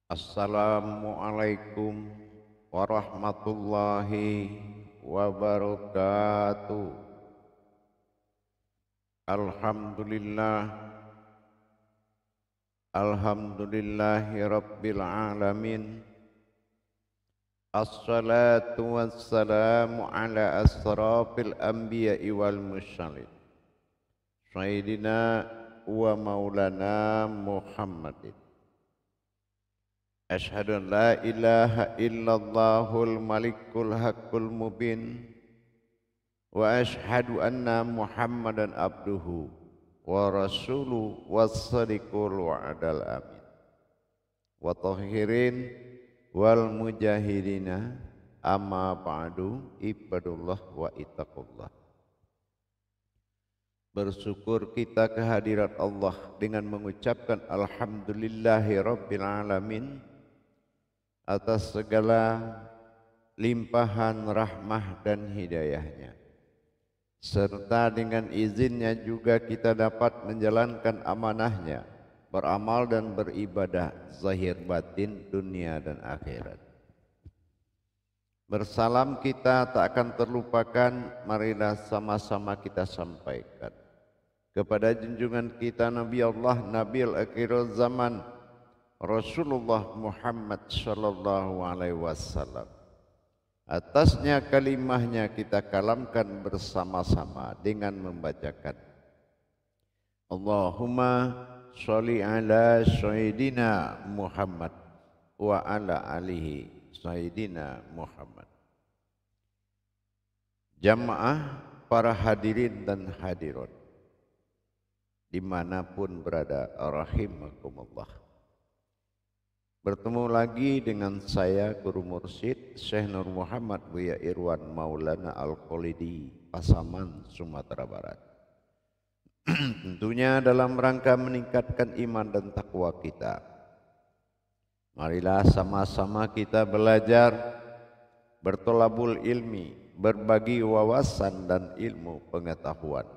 Assalamualaikum warahmatullahi wabarakatuh. Alhamdulillah, alhamdulillahi rabbil alamin. Assalatu wassalamu ala asrafil anbiya'i wal mursalin, Sayyidina wa maulana Muhammadin. Asyhadu an la ilaha illallahul malikul haqqul mubin wa asyhadu anna Muhammadan abduhu wa rasuluhu was-sadiqul wa'dal amin wa tahirin wal mujahidina amma ba'du ibadullah wa ittaqullah. Bersyukur kita kehadirat Allah dengan mengucapkan alhamdulillahi rabbil alamin atas segala limpahan rahmah dan hidayahnya, serta dengan izinnya juga kita dapat menjalankan amanahnya, beramal dan beribadah zahir batin dunia dan akhirat. Bersalam kita tak akan terlupakan, marilah sama-sama kita sampaikan kepada junjungan kita Nabi Allah Nabil Akhirul Zaman Rasulullah Muhammad sallallahu alaihi wasallam. Atasnya kalimahnya kita kalamkan bersama-sama dengan membacakan Allahumma sholli ala sayyidina Muhammad wa ala alihi sayyidina Muhammad. Jamaah para hadirin dan hadirat dimanapun berada, rahimakumullah. Bertemu lagi dengan saya Guru Mursyid Syekh Nur Muhammad Buya Irwan Maulana Al-Khalidi, Pasaman, Sumatera Barat. Tentunya dalam rangka meningkatkan iman dan takwa kita. Marilah sama-sama kita belajar, bertolabul ilmi, berbagi wawasan dan ilmu pengetahuan.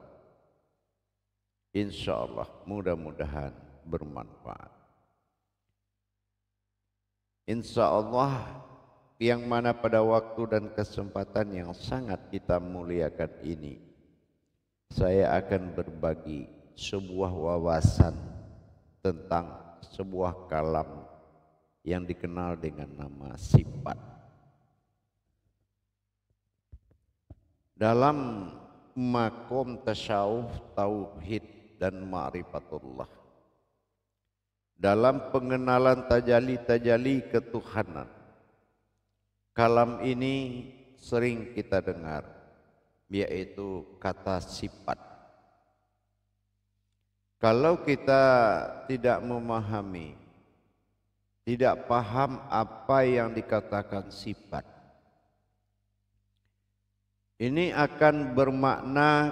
Insya Allah mudah-mudahan bermanfaat. Insya Allah yang mana pada waktu dan kesempatan yang sangat kita muliakan ini, saya akan berbagi sebuah wawasan tentang sebuah kalam yang dikenal dengan nama sifat. Dalam makom tasawuf, tauhid dan ma'rifatullah, dalam pengenalan tajali-tajali ketuhanan, kalam ini sering kita dengar, yaitu kata sifat. Kalau kita tidak memahami, tidak paham apa yang dikatakan sifat, ini akan bermakna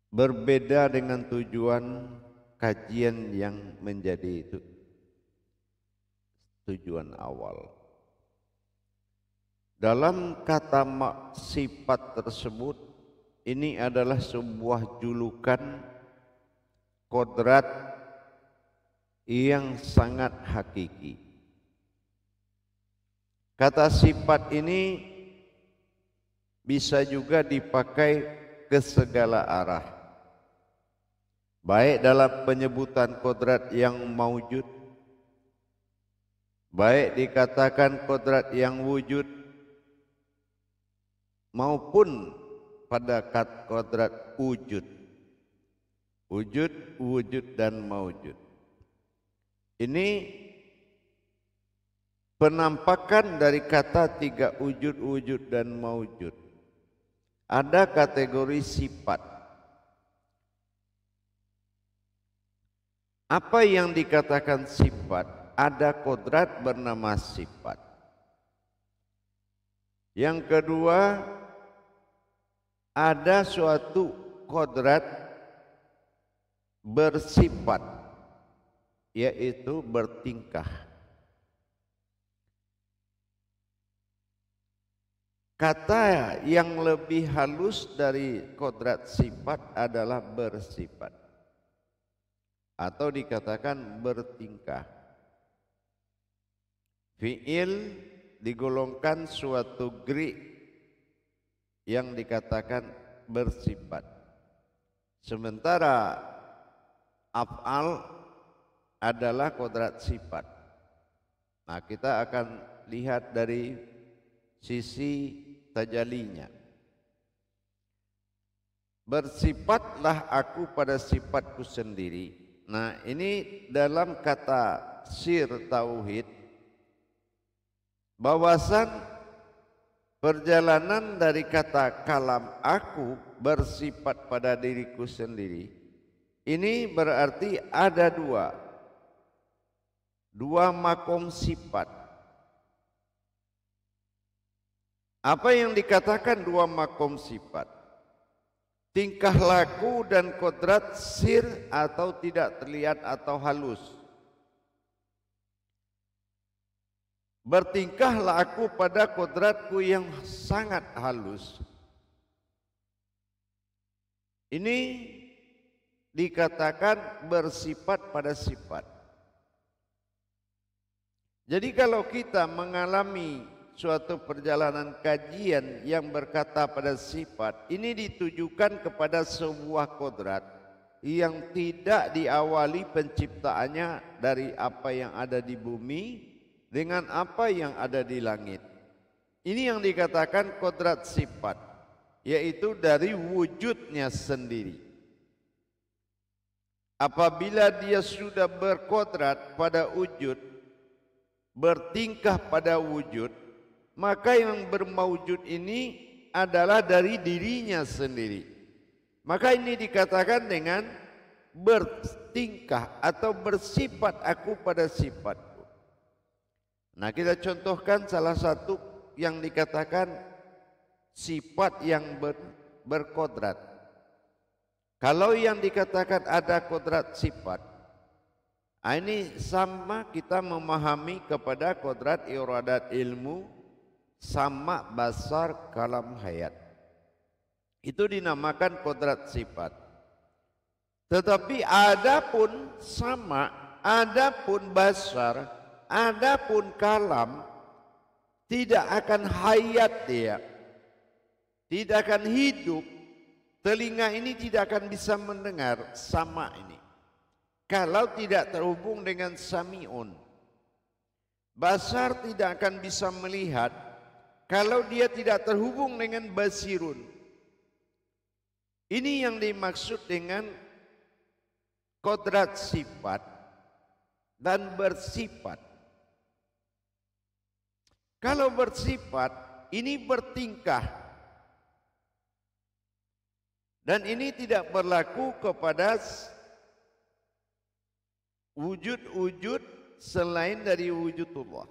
berbeda dengan tujuan kajian yang menjadi itu tujuan awal. Dalam kata sifat tersebut, ini adalah sebuah julukan kodrat yang sangat hakiki. Kata sifat ini bisa juga dipakai ke segala arah, baik dalam penyebutan kodrat yang maujud, baik dikatakan kodrat yang wujud, maupun pada kodrat wujud. Wujud, wujud dan maujud. Ini penampakan dari kata tiga wujud, wujud dan maujud. Ada kategori sifat. Apa yang dikatakan sifat? Ada kodrat bernama sifat. Yang kedua, ada suatu kodrat bersifat, yaitu bertingkah. Kata yang lebih halus dari kodrat sifat adalah bersifat, atau dikatakan bertingkah. Fi'il digolongkan suatu gerak yang dikatakan bersifat. Sementara af'al adalah kodrat sifat. Nah, kita akan lihat dari sisi tajalinya. Bersifatlah aku pada sifatku sendiri. Nah, ini dalam kata sir tauhid, bahwasan perjalanan dari kata kalam aku bersifat pada diriku sendiri, ini berarti ada dua makom sifat. Apa yang dikatakan dua makom sifat? Tingkah laku dan kodrat sir atau tidak terlihat atau halus. Bertingkahlah aku pada kodratku yang sangat halus. Ini dikatakan bersifat pada sifat. Jadi kalau kita mengalami suatu perjalanan kajian yang berkata pada sifat, ini ditujukan kepada sebuah kodrat yang tidak diawali penciptaannya dari apa yang ada di bumi dengan apa yang ada di langit. Ini yang dikatakan kodrat sifat, yaitu dari wujudnya sendiri. Apabila dia sudah berkodrat pada wujud, bertingkah pada wujud, maka yang bermaujud ini adalah dari dirinya sendiri. Maka ini dikatakan dengan bertingkah atau bersifat aku pada sifatku. Nah, kita contohkan salah satu yang dikatakan sifat yang berkodrat. Kalau yang dikatakan ada kodrat sifat, ini sama kita memahami kepada kodrat iradat ilmu, sama basar kalam hayat. Itu dinamakan kodrat sifat. Tetapi adapun sama, adapun basar, adapun kalam, tidak akan hayat dia, tidak akan hidup. Telinga ini tidak akan bisa mendengar sama ini kalau tidak terhubung dengan sami'un. Basar tidak akan bisa melihat kalau dia tidak terhubung dengan basirun. Ini yang dimaksud dengan kodrat sifat dan bersifat. Kalau bersifat, ini bertingkah. Dan ini tidak berlaku kepada wujud-wujud selain dari wujudullah.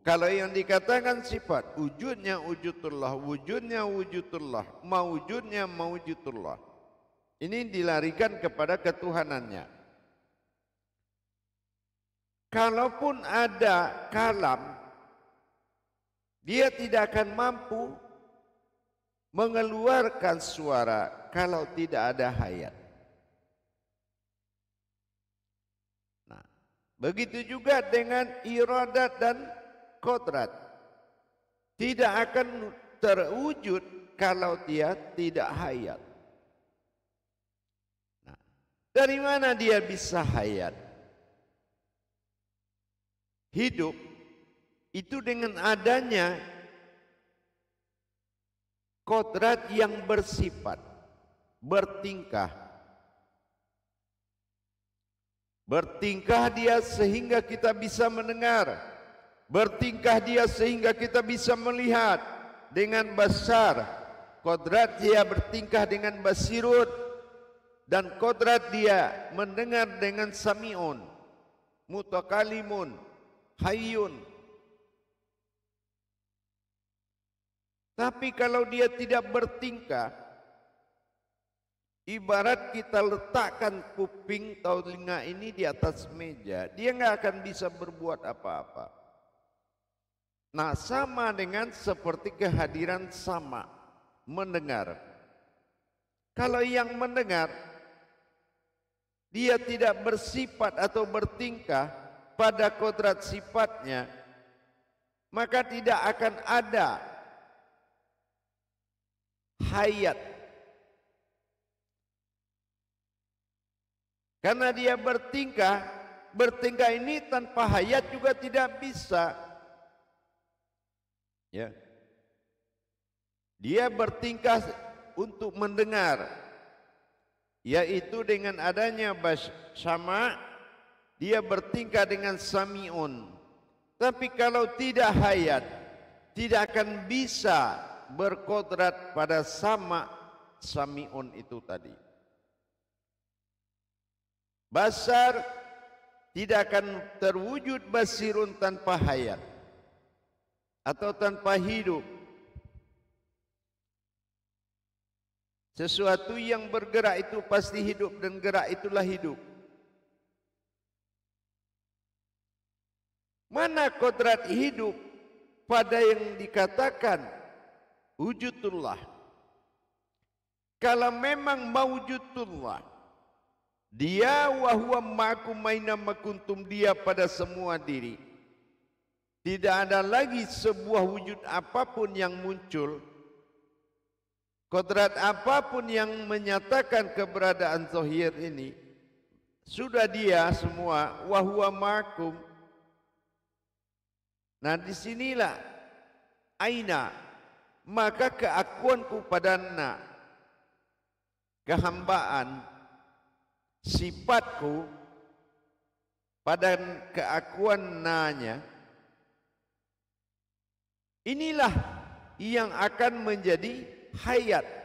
Kalau yang dikatakan sifat, wujudnya wujudullah, wujudnya wujudullah, maujudnya maujudullah. Ini dilarikan kepada ketuhanannya. Kalaupun ada kalam, dia tidak akan mampu mengeluarkan suara kalau tidak ada hayat. Nah, begitu juga dengan iradat dan kodrat. Tidak akan terwujud kalau dia tidak hayat. Nah, dari mana dia bisa hayat? Hidup itu dengan adanya kodrat yang bersifat, bertingkah. Bertingkah dia sehingga kita bisa mendengar. Bertingkah dia sehingga kita bisa melihat dengan basar. Kodrat dia bertingkah dengan basirun. Dan kodrat dia mendengar dengan sami'un, mutakalimun, hayyun. Tapi kalau dia tidak bertingkah, ibarat kita letakkan kuping telinga ini di atas meja, dia nggak akan bisa berbuat apa-apa. Nah, sama dengan seperti kehadiran sama, mendengar. Kalau yang mendengar, dia tidak bersifat atau bertingkah, pada kodrat sifatnya, maka tidak akan ada hayat. Karena dia bertingkah ini tanpa hayat juga tidak bisa. Ya. Dia bertingkah untuk mendengar, yaitu dengan adanya sama, dia bertingkah dengan sami'un. Tapi kalau tidak hayat, tidak akan bisa berkodrat pada sami'un itu tadi. Basar tidak akan terwujud basirun tanpa hayat atau tanpa hidup. Sesuatu yang bergerak itu pasti hidup, dan gerak itulah hidup. Mana kodrat hidup pada yang dikatakan wujudullah? Kalau memang mawujudullah, dia wa huwa ma'akum aina ma kuntum, dia pada semua diri. Tidak ada lagi sebuah wujud apapun yang muncul, kodrat apapun yang menyatakan keberadaan zahir ini, sudah dia semua wa huwa ma'akum. Nah, disinilah aina, maka keakuanku padana, kehambaan, sifatku pada keakuan nanya, inilah yang akan menjadi hayat.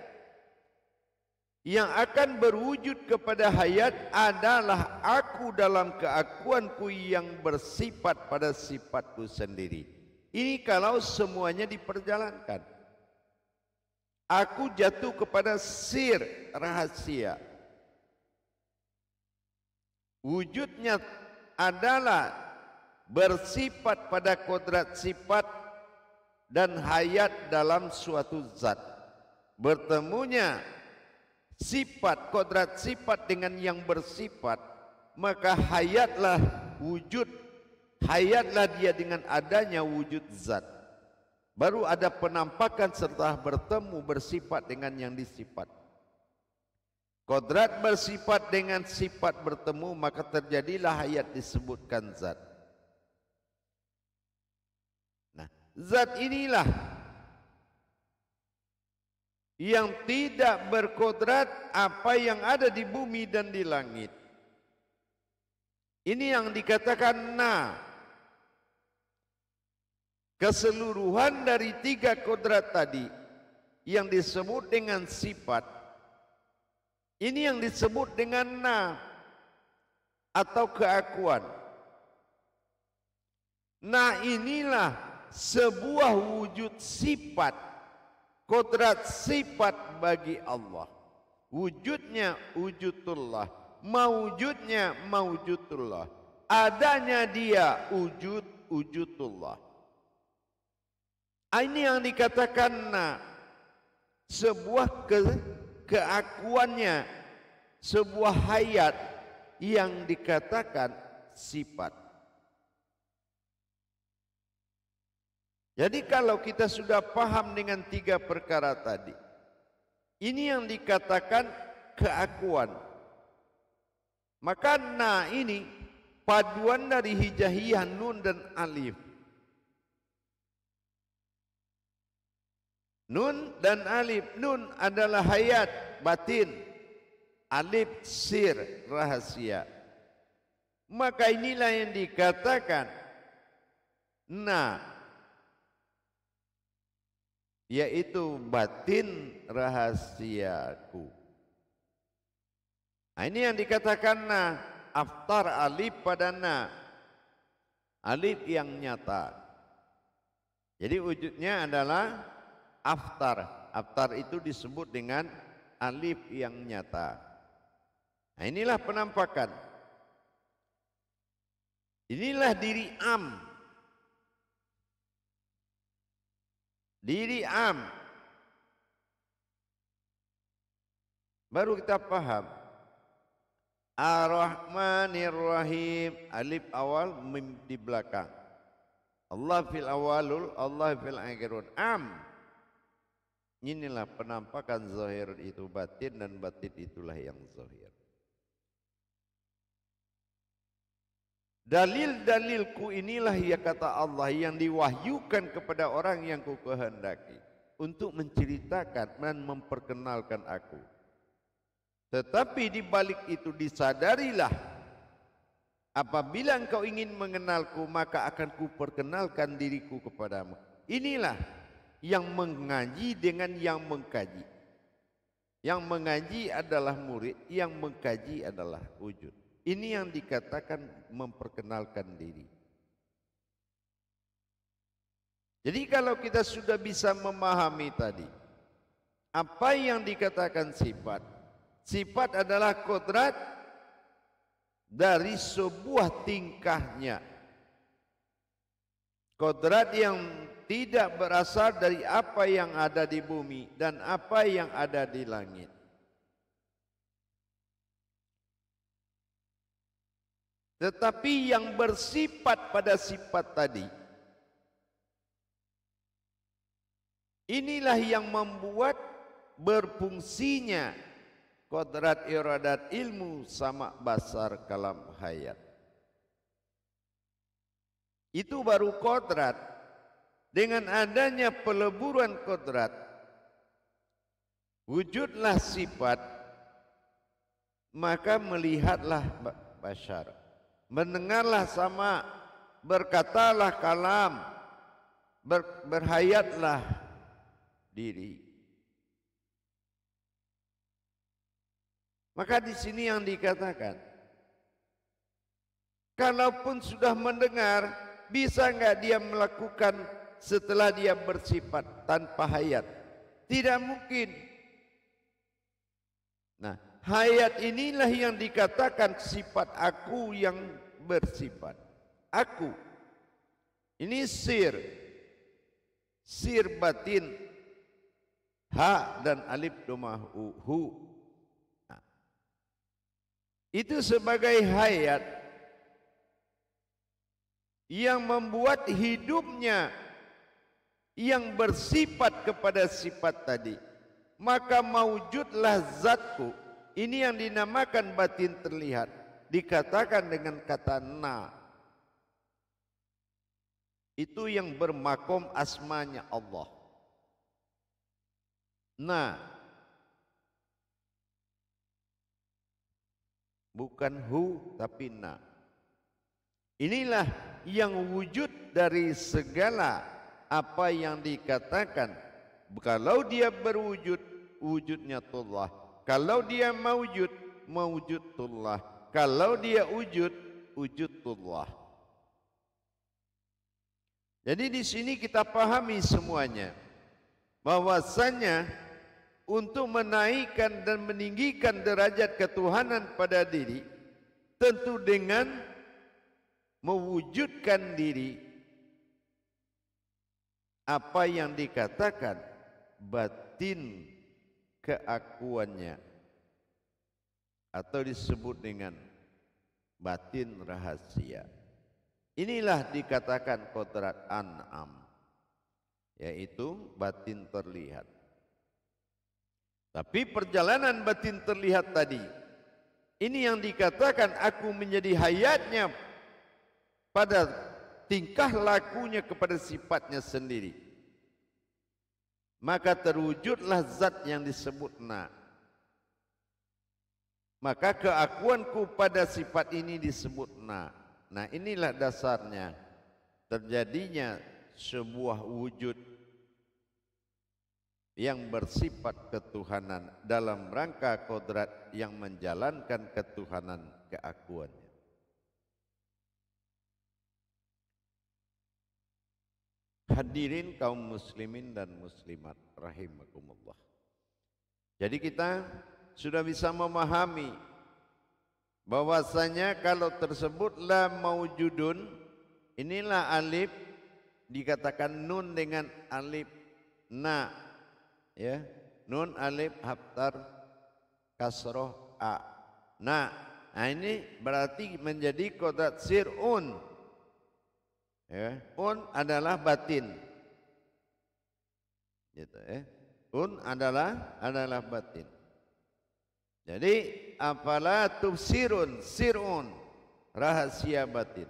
Yang akan berwujud kepada hayat adalah aku dalam keakuanku yang bersifat pada sifatku sendiri. Ini kalau semuanya diperjalankan. Aku jatuh kepada sir, rahasia. Wujudnya adalah bersifat pada kodrat sifat dan hayat dalam suatu zat. Bertemunya sifat, kodrat sifat dengan yang bersifat, maka hayatlah wujud, hayatlah dia dengan adanya wujud zat. Baru ada penampakan serta bertemu bersifat dengan yang disifat. Kodrat bersifat dengan sifat bertemu, maka terjadilah hayat disebutkan zat. Nah, zat inilah yang tidak berkodrat apa yang ada di bumi dan di langit. Ini yang dikatakan keseluruhan dari tiga kodrat tadi yang disebut dengan sifat. Ini yang disebut dengan atau keakuan. Inilah sebuah wujud sifat, kodrat sifat bagi Allah. Wujudnya wujudullah, mawujudnya mawujudullah, adanya dia wujudullah. Ini yang dikatakan sebuah keakuannya, sebuah hayat yang dikatakan sifat. Jadi kalau kita sudah paham dengan tiga perkara tadi, ini yang dikatakan keakuan. Maka ini paduan dari hijaiyah nun dan alif. Nun dan alif. Nun adalah hayat, batin. Alif sir, rahasia. Maka inilah yang dikatakan yaitu batin rahasiaku. Ini yang dikatakan aftar alif pada alif yang nyata. Jadi wujudnya adalah aftar. Aftar itu disebut dengan alif yang nyata. Inilah penampakan. Inilah diri am. Diri am. Baru kita paham. Ar-Rahmanir Rahim. Alif awal, mim di belakang. Allah fil awalul, Allah fil akhirun. Inilah penampakan zahir itu batin, dan batin itulah yang zahir. Dalil-dalilku inilah, ya kata Allah, yang diwahyukan kepada orang yang ku kehendaki untuk menceritakan dan memperkenalkan aku. Tetapi di balik itu disadarilah, apabila engkau ingin mengenalku, maka akan kuperkenalkan diriku kepadamu. Inilah yang mengaji dengan yang mengkaji. Yang mengaji adalah murid, yang mengkaji adalah wujud. Ini yang dikatakan memperkenalkan diri. Jadi kalau kita sudah bisa memahami tadi, apa yang dikatakan sifat? Sifat adalah kodrat dari sebuah tingkahnya. Kodrat yang tidak berasal dari apa yang ada di bumi dan apa yang ada di langit. Tetapi yang bersifat pada sifat tadi, inilah yang membuat berfungsinya kodrat, iradat, ilmu, sama, basar, kalam, hayat. Itu baru kodrat. Dengan adanya peleburan kodrat, wujudlah sifat, maka melihatlah basar, mendengarlah sama, berkatalah kalam, berhayatlah diri. Maka di sini yang dikatakan, kalaupun sudah mendengar, bisa enggak dia melakukan setelah dia bersifat tanpa hayat? Tidak mungkin. Nah, hayat inilah yang dikatakan sifat aku yang bersifat. Aku. Ini sir batin, ha dan alif domah hu. Itu sebagai hayat yang membuat hidupnya yang bersifat kepada sifat tadi. Maka maujudlah zatku. Ini yang dinamakan batin terlihat, dikatakan dengan kata na. Itu yang bermakom asmanya Allah. Nah, bukan hu tapi na. Inilah yang wujud dari segala apa yang dikatakan. Kalau dia berwujud, wujudnya tullah. Kalau dia mawujud, mawujudullah. Kalau dia wujud, wujudullah. Jadi di sini kita pahami semuanya, bahwasanya untuk menaikkan dan meninggikan derajat ketuhanan pada diri, tentu dengan mewujudkan diri apa yang dikatakan batin keakuannya, atau disebut dengan batin rahasia. Inilah dikatakan kodrat an'am, yaitu batin terlihat. Tapi perjalanan batin terlihat tadi, ini yang dikatakan aku menjadi hayatnya pada tingkah lakunya kepada sifatnya sendiri. Maka terwujudlah zat yang disebut na. Maka keakuanku pada sifat ini disebut na. Nah, inilah dasarnya terjadinya sebuah wujud yang bersifat ketuhanan dalam rangka kodrat yang menjalankan ketuhanan keakuannya. Hadirin kaum muslimin dan muslimat rahimakumullah. Jadi kita sudah bisa memahami bahwasanya kalau tersebut la maujudun, inilah alif dikatakan nun dengan alif na, ya, nun alif haftar kasroh a, na. Nah, ini berarti menjadi kodrat sir'un. Ya, un adalah batin. Gitu ya. Un adalah batin. Jadi apalah tufsirun sir'un, rahasia batin.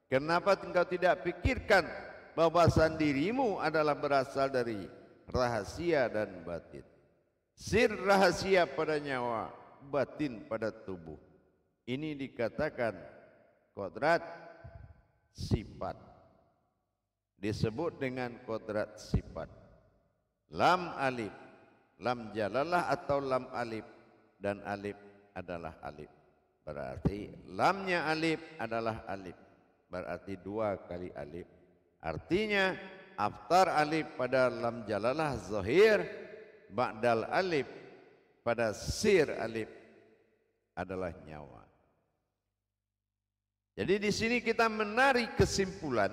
Kenapa engkau tidak pikirkan bahwa dirimu adalah berasal dari rahasia dan batin. Sir rahasia pada nyawa, batin pada tubuh. Ini dikatakan kodrat sifat. Disebut dengan kodrat sifat. Lam alif, lam jalalah atau lam alif, dan alif adalah alif. Berarti lamnya alif adalah alif. Berarti 2 kali alif. Artinya aftar alif pada lam jalalah zahir, ba'dal alif pada sir alif adalah nyawa. Jadi di sini kita menarik kesimpulan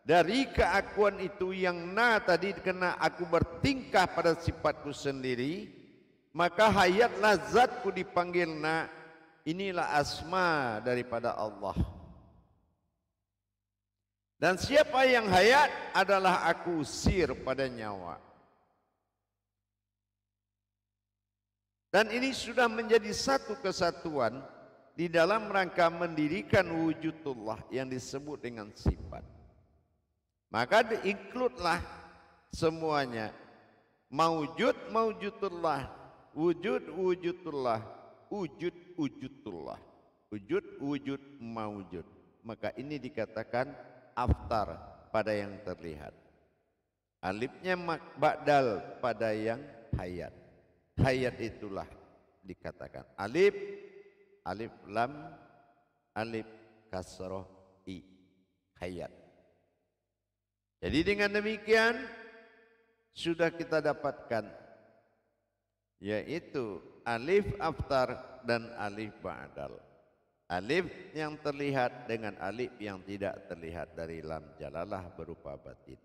dari keakuan itu yang tadi kena aku bertingkah pada sifatku sendiri, maka hayatlah zatku dipanggil inilah asma daripada Allah. Dan siapa yang hayat adalah aku sir pada nyawa. Dan ini sudah menjadi satu kesatuan di dalam rangka mendirikan wujudullah yang disebut dengan sifat. Maka include-lah semuanya. Maujud maujudullah, wujud wujudullah, wujud wujudullah, wujud wujud maujud. Maka ini dikatakan aftar pada yang terlihat. Alifnya ba'dal pada yang hayat. Hayat itulah dikatakan alif, alif lam, alif kasroh i, hayat. Jadi dengan demikian sudah kita dapatkan yaitu alif aftar dan alif ba'dal. Alif yang terlihat dengan alif yang tidak terlihat dari lam jalalah berupa batin.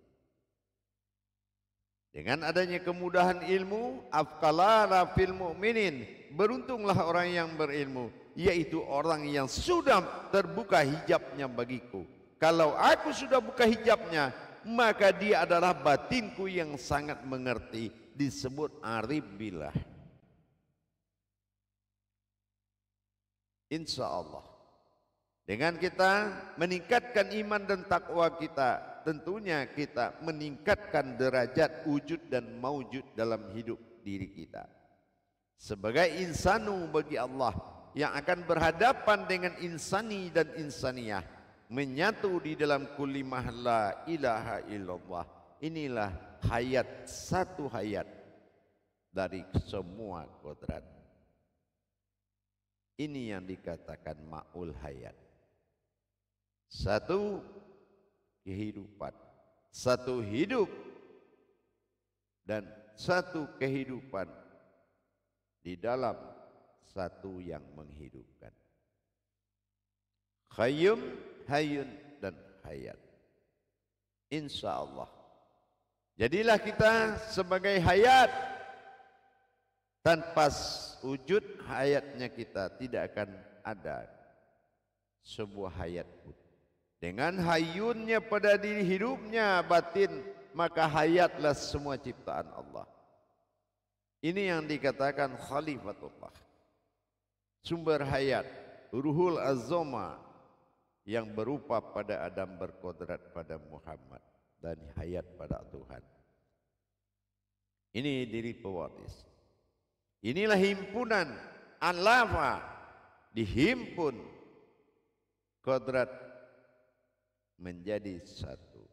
Dengan adanya kemudahan ilmu, afqalana fil mu'minin, beruntunglah orang yang berilmu, yaitu orang yang sudah terbuka hijabnya bagiku. Kalau aku sudah buka hijabnya, maka dia adalah batinku yang sangat mengerti, disebut arif billah. Insya Allah dengan kita meningkatkan iman dan takwa kita, tentunya kita meningkatkan derajat wujud dan maujud dalam hidup diri kita sebagai insanu bagi Allah yang akan berhadapan dengan insani dan insaniyah, menyatu di dalam kulimah la ilaha illallah. Inilah hayat, satu hayat dari semua kodrat. Ini yang dikatakan ma'ul hayat. Satu kehidupan, satu hidup, dan satu kehidupan di dalam satu yang menghidupkan. Qayyum, hayyun, dan hayat. Insya Allah. Jadilah kita sebagai hayat. Tanpa wujud hayatnya kita tidak akan ada sebuah hayat pun. Dengan hayyunnya pada diri hidupnya batin, maka hayatlah semua ciptaan Allah. Ini yang dikatakan khalifatullah, sumber hayat, ruhul azoma yang berupa pada Adam berkodrat pada Muhammad dan hayat pada Tuhan. Ini diri pewaris. Inilah himpunan alafa, dihimpun kodrat menjadi satu,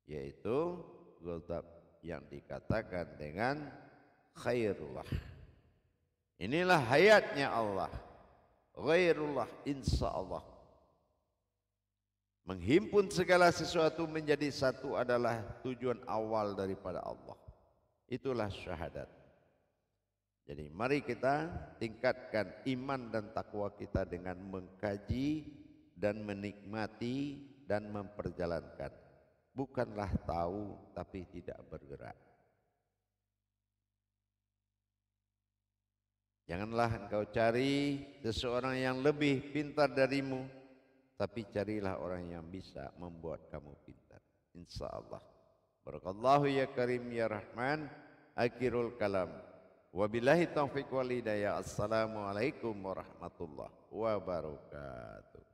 yaitu kodrat yang dikatakan dengan khairullah. Inilah hayatnya Allah, khairullah, insya Allah. Menghimpun segala sesuatu menjadi satu adalah tujuan awal daripada Allah. Itulah syahadat. Jadi mari kita tingkatkan iman dan takwa kita dengan mengkaji dan menikmati dan memperjalankan. Bukanlah tahu tapi tidak bergerak. Janganlah engkau cari seseorang yang lebih pintar darimu, tapi carilah orang yang bisa membuat kamu pintar. InsyaAllah. Barakallahu ya Karim ya Rahman. Akhirul kalam. Wabillahi taufiq wal hidayah. Assalamualaikum warahmatullahi wabarakatuh.